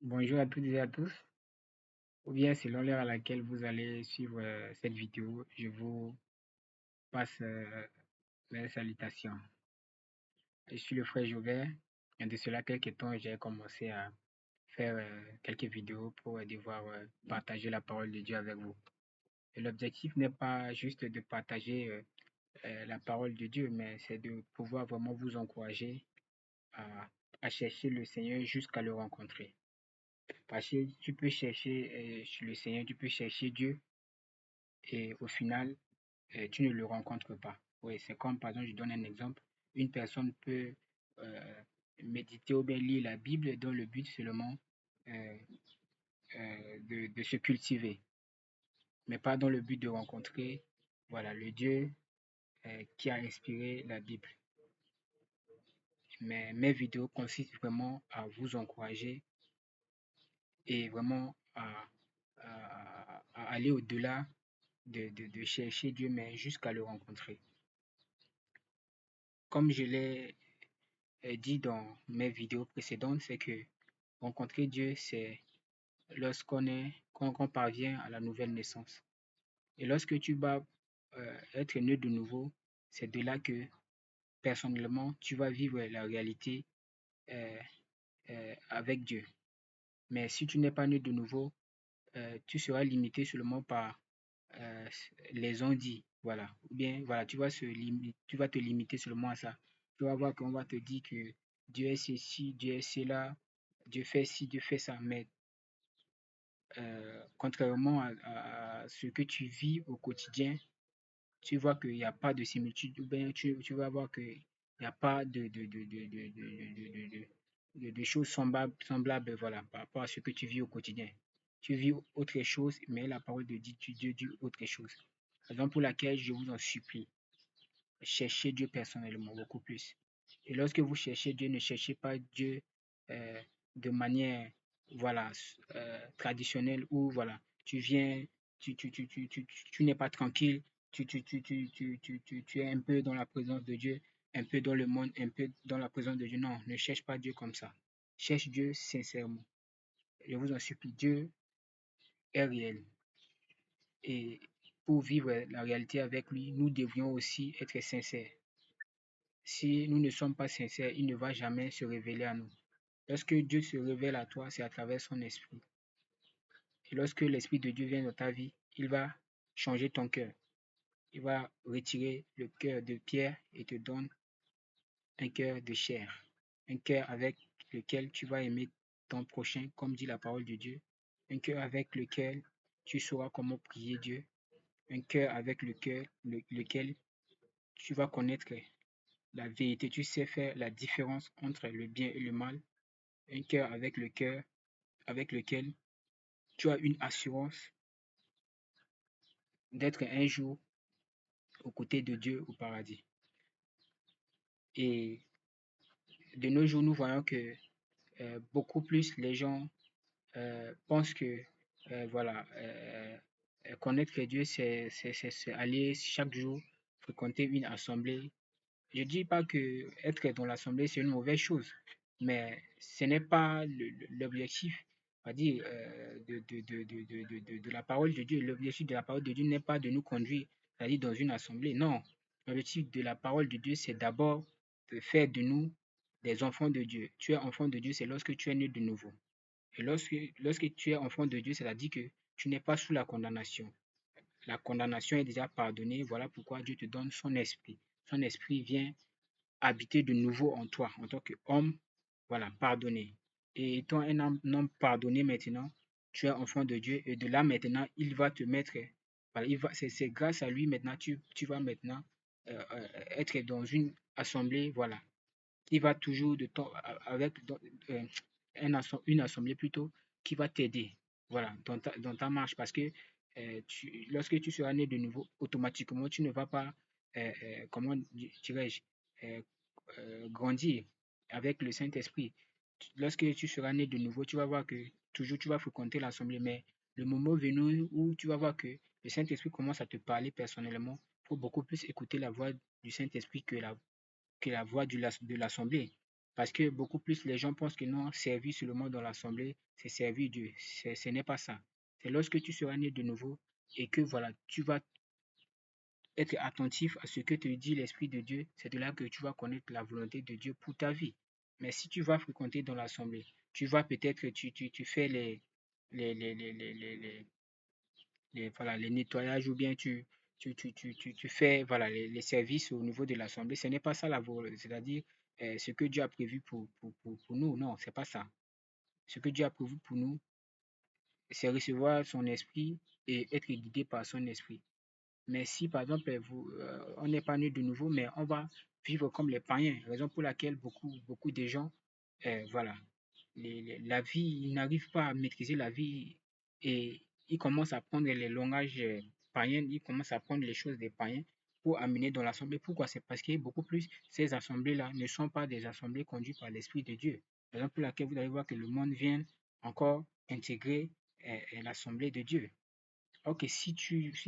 Bonjour à toutes et à tous, ou bien selon l'heure à laquelle vous allez suivre cette vidéo, je vous passe mes salutations. Je suis le frère Joubert, et de cela quelques temps, j'ai commencé à faire quelques vidéos pour devoir partager la parole de Dieu avec vous. Et l'objectif n'est pas juste de partager la parole de Dieu, mais c'est de pouvoir vraiment vous encourager à, à chercher le Seigneur jusqu'à le rencontrer. Parce que tu peux chercher le Seigneur, tu peux chercher Dieu, et au final, tu ne le rencontres pas. Oui, c'est comme, par exemple, je donne un exemple. Une personne peut euh, méditer ou bien lire la Bible dans le but seulement euh, de se cultiver, mais pas dans le but de rencontrer, voilà, le Dieu qui a inspiré la Bible. Mais mes vidéos consistent vraiment à vous encourager et vraiment à aller au-delà de chercher Dieu, mais jusqu'à le rencontrer. Comme je l'ai dit dans mes vidéos précédentes, c'est que rencontrer Dieu, c'est qu'on parvient à la nouvelle naissance. Et lorsque tu vas être né de nouveau, c'est de là que personnellement, tu vas vivre la réalité euh, avec Dieu. Mais si tu n'es pas né de nouveau, tu seras limité seulement par euh, les on-dit, voilà. Ou bien, voilà, tu vas te limiter seulement à ça. Tu vas voir qu'on va te dire que Dieu est ceci, Dieu est cela, Dieu fait ci, Dieu fait ça. Mais contrairement à ce que tu vis au quotidien, tu vois qu'il n'y a pas de similitude, ou bien tu vas voir qu'il n'y a pas de choses semblables, voilà, par rapport à ce que tu vis au quotidien. Tu vis autre chose, mais la parole de Dieu dit autre chose. Raison pour laquelle je vous en supplie, cherchez Dieu personnellement beaucoup plus. Et lorsque vous cherchez Dieu, ne cherchez pas Dieu euh, de manière voilà, traditionnelle où voilà, tu viens, tu n'es pas tranquille, tu es un peu dans la présence de Dieu, un peu dans le monde, un peu dans la présence de Dieu. Non, ne cherche pas Dieu comme ça. Cherche Dieu sincèrement. Je vous en supplie, Dieu est réel. Et pour vivre la réalité avec lui, nous devrions aussi être sincères. Si nous ne sommes pas sincères, il ne va jamais se révéler à nous. Lorsque Dieu se révèle à toi, c'est à travers son esprit. Et lorsque l'esprit de Dieu vient dans ta vie, il va changer ton cœur. Il va retirer le cœur de pierre et te donne un cœur de chair. Un cœur avec lequel tu vas aimer ton prochain, comme dit la parole de Dieu. Un cœur avec lequel tu sauras comment prier Dieu. Un cœur avec lequel tu vas connaître la vérité. Tu sais faire la différence entre le bien et le mal. Un cœur avec lequel tu as une assurance d'être un jour aux côtés de Dieu au paradis. Et de nos jours, nous voyons que beaucoup plus les gens pensent que voilà, connaître Dieu, c'est aller chaque jour fréquenter une assemblée. Je ne dis pas que être dans l'assemblée, c'est une mauvaise chose, mais ce n'est pas l'objectif, on va dire, de la parole de Dieu. L'objectif de la parole de Dieu n'est pas de nous conduire, c'est-à-dire dans une assemblée. Non, l'objectif de la parole de Dieu, c'est d'abord de faire de nous des enfants de Dieu. Tu es enfant de Dieu, c'est lorsque tu es né de nouveau. Et lorsque tu es enfant de Dieu, c'est-à-dire que tu n'es pas sous la condamnation. La condamnation est déjà pardonnée. Voilà pourquoi Dieu te donne son esprit. Son esprit vient habiter de nouveau en toi, en tant qu'homme, voilà, pardonné. Et étant un homme pardonné maintenant, tu es enfant de Dieu et de là maintenant, il va te mettre, voilà, c'est grâce à lui maintenant, tu vas maintenant être dans une assemblée, voilà, qui va toujours de temps, avec euh, une assemblée plutôt, qui va t'aider, voilà, dans ta marche parce que lorsque tu seras né de nouveau, automatiquement, tu ne vas pas, comment dirais-je, euh, grandir avec le Saint-Esprit. Lorsque tu seras né de nouveau, tu vas voir que toujours tu vas fréquenter l'assemblée, mais le moment venu où tu vas voir que le Saint-Esprit commence à te parler personnellement, il faut beaucoup plus écouter la voix du Saint-Esprit que la voix de l'assemblée. Parce que beaucoup plus les gens pensent que non, servir seulement dans l'assemblée, c'est servir Dieu. Ce n'est pas ça. C'est lorsque tu seras né de nouveau et que voilà, tu vas être attentif à ce que te dit l'Esprit de Dieu, c'est de là que tu vas connaître la volonté de Dieu pour ta vie. Mais si tu vas fréquenter dans l'assemblée, tu vas peut-être, tu fais voilà, les nettoyages ou bien tu fais voilà, les services au niveau de l'assemblée. Ce n'est pas ça la volonté, c'est-à-dire ce que Dieu a prévu pour nous. Non, c'est pas ça. Ce que Dieu a prévu pour nous, c'est recevoir son esprit et être guidé par son esprit. Mais si, par exemple, on n'est pas né de nouveau, mais on va vivre comme les païens, raison pour laquelle beaucoup de gens, voilà, la vie, ils n'arrivent pas à maîtriser la vie et ils commencent à prendre les langages païens, ils commencent à prendre les choses des païens pour amener dans l'assemblée. Pourquoi? C'est parce que beaucoup plus, ces assemblées-là ne sont pas des assemblées conduites par l'Esprit de Dieu. Raison pour laquelle vous allez voir que le monde vient encore intégrer l'assemblée de Dieu. Ok, si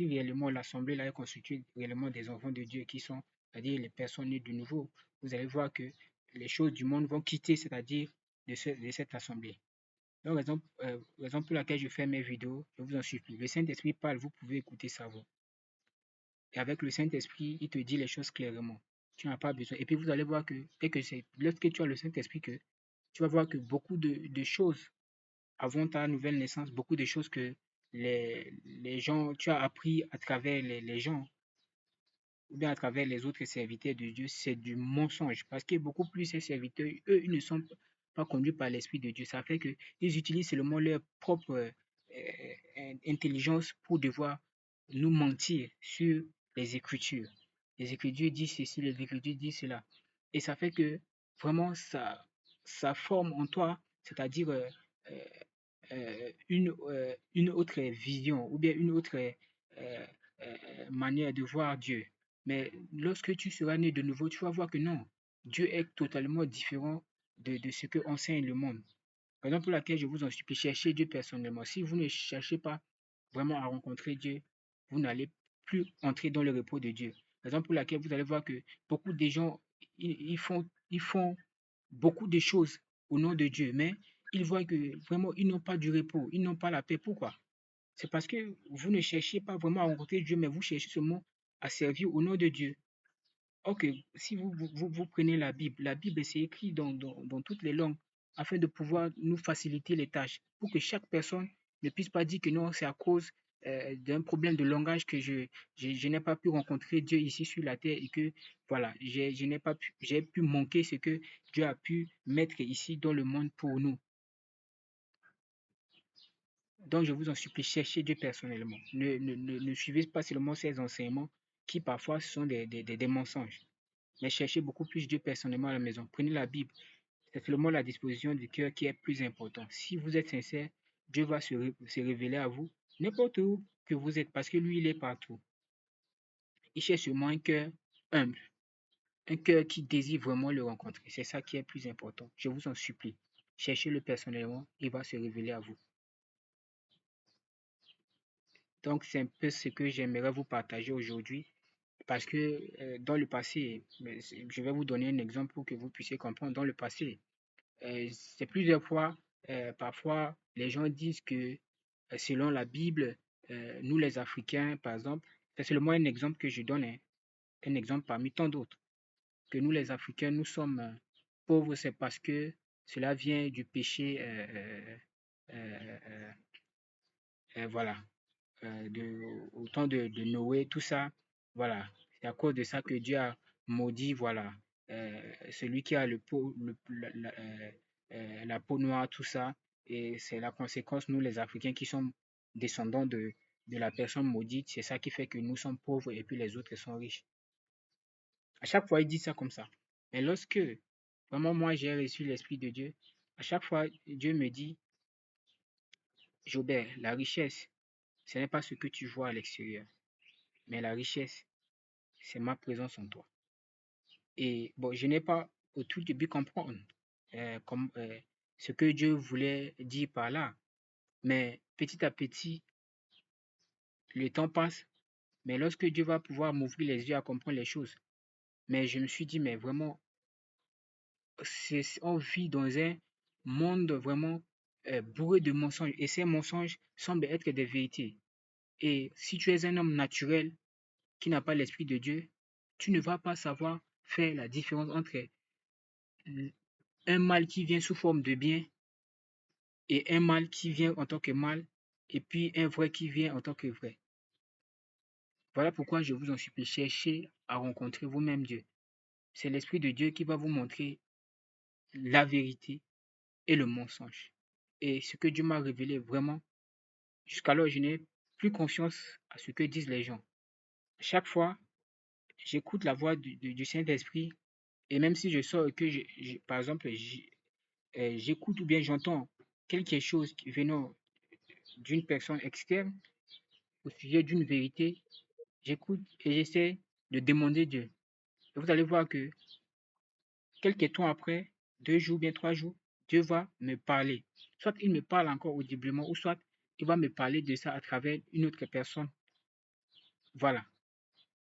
réellement l'assemblée là est constituée réellement des enfants de Dieu qui sont, c'est-à-dire les personnes nées de nouveau, vous allez voir que les choses du monde vont quitter, c'est-à-dire de cette assemblée. Donc, raison pour laquelle je fais mes vidéos, je vous en supplie. Le Saint-Esprit parle, vous pouvez écouter sa voix. Et avec le Saint-Esprit, il te dit les choses clairement. Tu n'as pas besoin. Et puis vous allez voir que, lorsque tu as le Saint-Esprit, que tu vas voir que beaucoup de choses avant ta nouvelle naissance, beaucoup de choses que les gens, tu as appris à travers les gens, ou bien à travers les autres serviteurs de Dieu, c'est du mensonge. Parce que beaucoup plus ces serviteurs, eux, ils ne sont pas conduits par l'Esprit de Dieu. Ça fait qu'ils utilisent seulement leur propre intelligence pour devoir nous mentir sur les Écritures. Les Écritures disent ceci, les Écritures disent cela. Et ça fait que vraiment, ça forme en toi, c'est-à-dire euh, une autre vision ou bien une autre manière de voir Dieu. Mais lorsque tu seras né de nouveau, tu vas voir que non, Dieu est totalement différent de ce que enseigne le monde. Raison pour laquelle je vous en supplie, cherchez Dieu personnellement. Si vous ne cherchez pas vraiment à rencontrer Dieu, vous n'allez plus entrer dans le repos de Dieu. Raison pour laquelle vous allez voir que beaucoup de gens, ils font beaucoup de choses au nom de Dieu, mais ils voient que vraiment, ils n'ont pas du repos, ils n'ont pas la paix. Pourquoi? C'est parce que vous ne cherchez pas vraiment à rencontrer Dieu, mais vous cherchez seulement à servir au nom de Dieu. Ok, si vous prenez la Bible c'est écrit dans toutes les langues afin de pouvoir nous faciliter les tâches, pour que chaque personne ne puisse pas dire que non, c'est à cause d'un problème de langage que je n'ai pas pu rencontrer Dieu ici sur la terre et que voilà, je n'ai pas pu, j'ai pu manquer ce que Dieu a pu mettre ici dans le monde pour nous. Donc je vous en supplie, cherchez Dieu personnellement. Ne suivez pas seulement ces enseignements qui parfois sont des mensonges. Mais cherchez beaucoup plus Dieu personnellement à la maison. Prenez la Bible. C'est seulement la disposition du cœur qui est plus important. Si vous êtes sincère, Dieu va se révéler à vous n'importe où que vous êtes parce que lui, il est partout. Il cherche seulement un cœur humble, un cœur qui désire vraiment le rencontrer. C'est ça qui est plus important. Je vous en supplie. Cherchez-le personnellement, il va se révéler à vous. Donc, c'est un peu ce que j'aimerais vous partager aujourd'hui parce que dans le passé, je vais vous donner un exemple pour que vous puissiez comprendre. Dans le passé, c'est plusieurs fois, parfois, les gens disent que selon la Bible, nous les Africains, par exemple, c'est seulement un exemple que je donne, hein, un exemple parmi tant d'autres, que nous les Africains, nous sommes pauvres, c'est parce que cela vient du péché, euh, euh, voilà, au temps de Noé, tout ça, voilà, c'est à cause de ça que Dieu a maudit, voilà, celui qui a la peau noire, tout ça, et c'est la conséquence, nous les Africains qui sommes descendants de la personne maudite, c'est ça qui fait que nous sommes pauvres et puis les autres sont riches. À chaque fois, il dit ça comme ça. Mais lorsque vraiment moi j'ai reçu l'Esprit de Dieu, à chaque fois, Dieu me dit, Jobert, la richesse, ce n'est pas ce que tu vois à l'extérieur, mais la richesse, c'est ma présence en toi. Et bon, je n'ai pas au tout début comprendre comme, ce que Dieu voulait dire par là, mais petit à petit, le temps passe, mais lorsque Dieu va pouvoir m'ouvrir les yeux à comprendre les choses, mais je me suis dit, mais vraiment, on vit dans un monde vraiment bourré de mensonges et ces mensonges semblent être des vérités. Et si tu es un homme naturel qui n'a pas l'Esprit de Dieu, tu ne vas pas savoir faire la différence entre un mal qui vient sous forme de bien et un mal qui vient en tant que mal et puis un vrai qui vient en tant que vrai. Voilà pourquoi je vous en supplie, cherchez à rencontrer vous-même Dieu. C'est l'Esprit de Dieu qui va vous montrer la vérité et le mensonge. Et ce que Dieu m'a révélé vraiment, jusqu'alors, je n'ai plus confiance à ce que disent les gens. Chaque fois, j'écoute la voix du Saint-Esprit et même si je sors et que, par exemple, j'écoute ou bien j'entends quelque chose venant d'une personne externe au sujet d'une vérité, j'écoute et j'essaie de demander Dieu. Et vous allez voir que quelques temps après, 2 jours, bien 3 jours, Dieu va me parler. Soit il me parle encore audiblement, ou soit il va me parler de ça à travers une autre personne, voilà,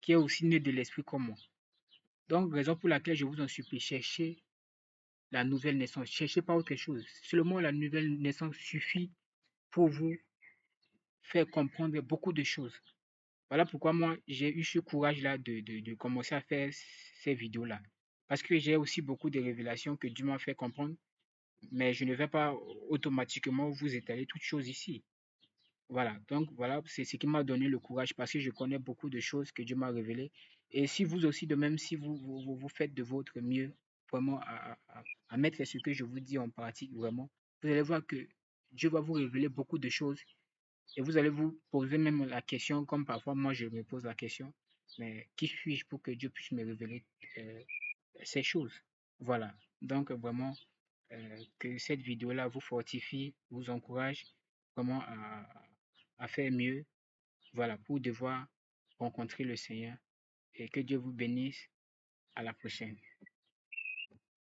qui est aussi née de l'esprit comme moi. Donc, raison pour laquelle je vous en supplie, cherchez la nouvelle naissance, cherchez pas autre chose. Seulement la nouvelle naissance suffit pour vous faire comprendre beaucoup de choses. Voilà pourquoi moi, j'ai eu ce courage-là de commencer à faire ces vidéos-là. Parce que j'ai aussi beaucoup de révélations que Dieu m'a fait comprendre, mais je ne vais pas automatiquement vous étaler toutes choses ici. Voilà, donc voilà, c'est ce qui m'a donné le courage parce que je connais beaucoup de choses que Dieu m'a révélées. Et si vous aussi, de même, si vous faites de votre mieux, vraiment à mettre ce que je vous dis en pratique, vraiment, vous allez voir que Dieu va vous révéler beaucoup de choses et vous allez vous poser même la question, comme parfois moi je me pose la question, mais qui suis-je pour que Dieu puisse me révéler euh, ces choses? Voilà, donc vraiment, que cette vidéo-là vous fortifie, vous encourage vraiment à faire mieux, voilà, pour devoir rencontrer le Seigneur et que Dieu vous bénisse. À la prochaine.